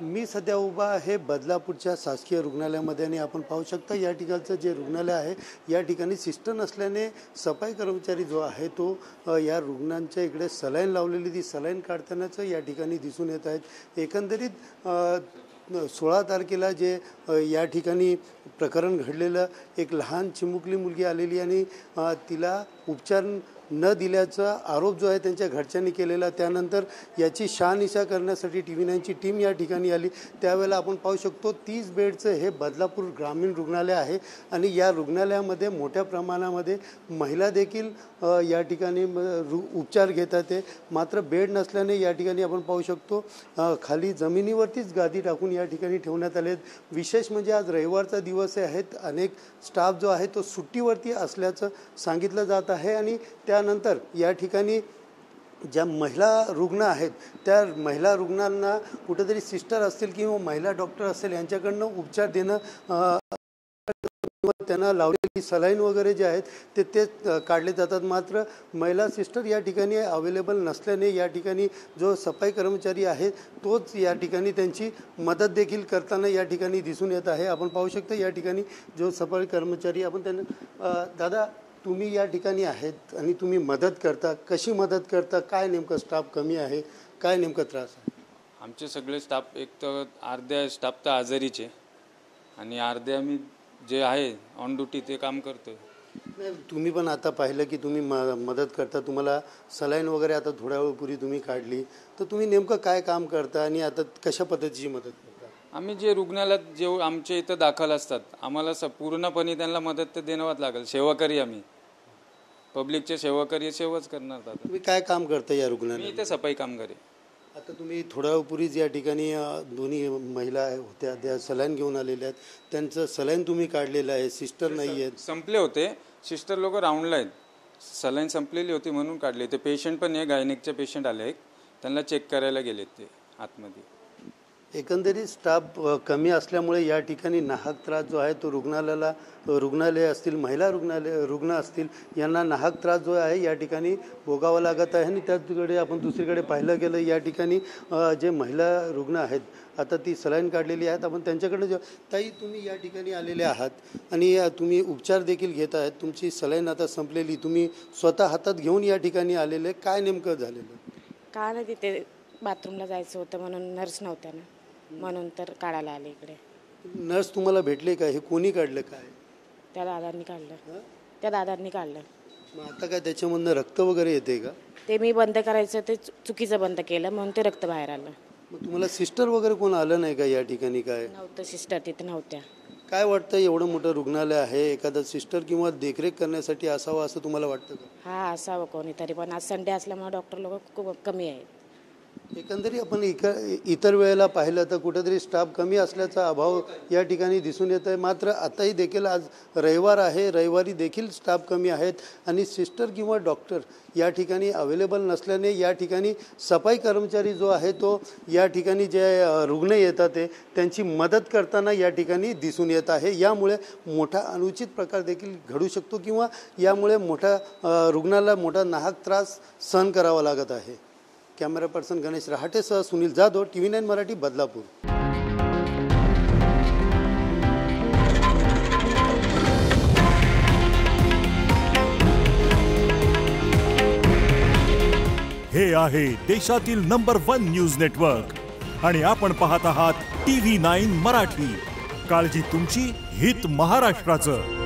मी सध्या उभा आहे बदलापूरच्या शासकीय रुग्णालयामध्ये आणि आपण पाहू शकता या ठिकाणचं जे रुग्णालय आहे या ठिकाणी सिस्टर नसल्याने सफाई कर्मचारी जो आहे तो या रुग्णांच्या इकडे सलाईन लावलेली ती सलाईन काढतानाच या ठिकाणी दिसून येत आहेत। एकंदरीत 16 तारखेला जे या ठिकाणी प्रकरण घडलेलं एक लहान चिमुकली मुलगी आलेली आणि तिला उपचार न दिल्याचा आरोप जो आहे त्यांच्या घरच्यांनी केलेला, त्यानंतर याची शहानिशा करण्यासाठी TV9 ची टीम या ठिकाणी आली। त्यावेळेला आपण पाहू शकतो 30 बेडचं हे बदलापूर ग्रामीण रुग्णालय आहे आणि या रुग्णालयामध्ये मोठ्या प्रमाणामध्ये महिला देखील या ठिकाणी उपचार घेतात आहे। मात्र बेड नसल्याने या ठिकाणी आपण पाहू शकतो खाली जमिनीवरतीच गादी टाकून या ठिकाणी ठेवण्यात आले। विशेष म्हणजे आज रविवारचा दिवस आहे, अनेक स्टाफ जो आहे तो सुट्टीवरती असल्याचं सांगितलं जात आहे आणि त्यानंतर या ठिकाणी ज्या महिला रुग्ण आहेत त्या महिला रुग्णांना कुठेतरी सिस्टर असतील किंवा महिला डॉक्टर असेल यांच्याकडनं उपचार देणं त्यांना लावलेली सलाईन वगैरे जे आहेत ते काढले जातात। मात्र महिला सिस्टर या ठिकाणी अवेलेबल नसल्याने या ठिकाणी जो सफाई कर्मचारी आहे तोच या ठिकाणी त्यांची मदत देखील करताना या ठिकाणी दिसून येत आहे। आपण पाहू शकता या ठिकाणी जो सफाई कर्मचारी आपण त्यांना दादा तुम्ही या ठिकाणी आहेत आणि तुम्ही मदत करता, कशी मदत करता, काय नेमकं स्टाफ कमी आहे, काय नेमकं त्रास आहे? आमचे सगळे स्टाफ एक तर अर्ध्या स्टाफ तर आजारीचे आणि अर्धे आम्ही जे आहे ऑन ड्युटी ते काम करतोय। नाही तुम्ही पण आता पाहिलं की तुम्ही मदत करता, तुम्हाला सलाईन वगैरे आता थोड्या वेळपूर्वी तुम्ही काढली, तर तुम्ही नेमकं काय काम करता आणि आता कशा पद्धतीची मदत करता? आम्ही जे रुग्णालयात जे आमच्या इथं दाखल असतात आम्हाला पूर्णपणे त्यांना मदत तर देणंच लागेल। सेवाकरी आम्ही पब्लिकचे सेवाकरी सेवाच करणार। दादा तुम्ही काय काम करता या रुग्णालयात? मी इथे सफाई कामगार आहे। आता तुम्ही थोड्या वेळपूर्वीच या ठिकाणी दोन्ही महिला होत्या त्या सलाईन घेऊन आलेल्या आहेत, त्यांचं सलाईन तुम्ही काढलेलं आहे, सिस्टर नाही आहेत, संपले होते सिस्टर लोक राऊंडला आहेत, सलाईन संपलेली होती म्हणून काढले। ते पेशंट पण आहे, गायनेकचे पेशंट आले, त्यांना चेक करायला गेलेत ते आतमध्ये। एकंदरीत स्टाफ कमी असल्यामुळे या ठिकाणी नाहक त्रास जो आहे तो रुग्णालय असतील, महिला रुग्ण असतील यांना नाहक त्रास जो आहे या ठिकाणी भोगावा लागत आहे। आणि त्याचकडे आपण दुसरीकडे पाहिलं गेलं या ठिकाणी जे महिला रुग्ण आहेत आता ती सलाईन काढलेली आहेत, आपण त्यांच्याकडे ताई तुम्ही या ठिकाणी आलेले आहात आणि तुम्ही उपचार देखील घेत आहेत, तुमची सलाईन आता संपलेली, तुम्ही स्वतः हातात घेऊन या ठिकाणी आलेले, काय नेमकं झालेलं? काय नाही तिथे बाथरूमला जायचं होतं म्हणून नर्स नव्हत्या ना, म्हणून तर काढायला आले इकडे। नर्स तुम्हाला भेटले का? हे कोणी काढलं? काय त्या दादांनी काढलं, त्या दादांनी काढलं। मग आता काय त्याच्यामधनं रक्त वगैरे येते का? ते मी बंद करायचं ते चुकीचं बंद केलं म्हणून ते रक्त बाहेर आलं। मग तुम्हाला सिस्टर वगैरे कोण आलं नाही का या ठिकाणी? काय नव्हतं, सिस्टर तिथे नव्हत्या। काय वाटतं एवढं मोठं रुग्णालय आहे, एखादा सिस्टर किंवा देखरेख करण्यासाठी असावं असं तुम्हाला वाटतं का? हा असावं कोणीतरी, पण आज संडे असल्यामुळे डॉक्टर लोक खूप कमी आहेत। एकंदरीत आपण इतर वेळेला पाहिलं तर कुठेतरी स्टाफ कमी असल्याचा अभाव या ठिकाणी दिसून येत आहे। मात्र आताही देखील आज रविवार आहे, रविवारी देखील स्टाफ कमी आहेत आणि सिस्टर किंवा डॉक्टर या ठिकाणी अवेलेबल नसल्याने या ठिकाणी सफाई कर्मचारी जो आहे तो या ठिकाणी जे रुग्ण येतात ते त्यांची मदत करताना या ठिकाणी दिसून येत आहे। यामुळे मोठा अनुचित प्रकार देखील घडू शकतो किंवा यामुळे रुग्णाला मोठा नाहक त्रास सहन करावा लागत आहे। कॅमेरा पर्सन गणेश रहाटेसह सुनील जाधव, TV9 मराठी, बदलापूर। हे आहे देशातील नंबर 1 न्यूज नेटवर्क आणि आपण पाहत आहात TV9 मराठी। काळजी तुमची, हित महाराष्ट्राचं।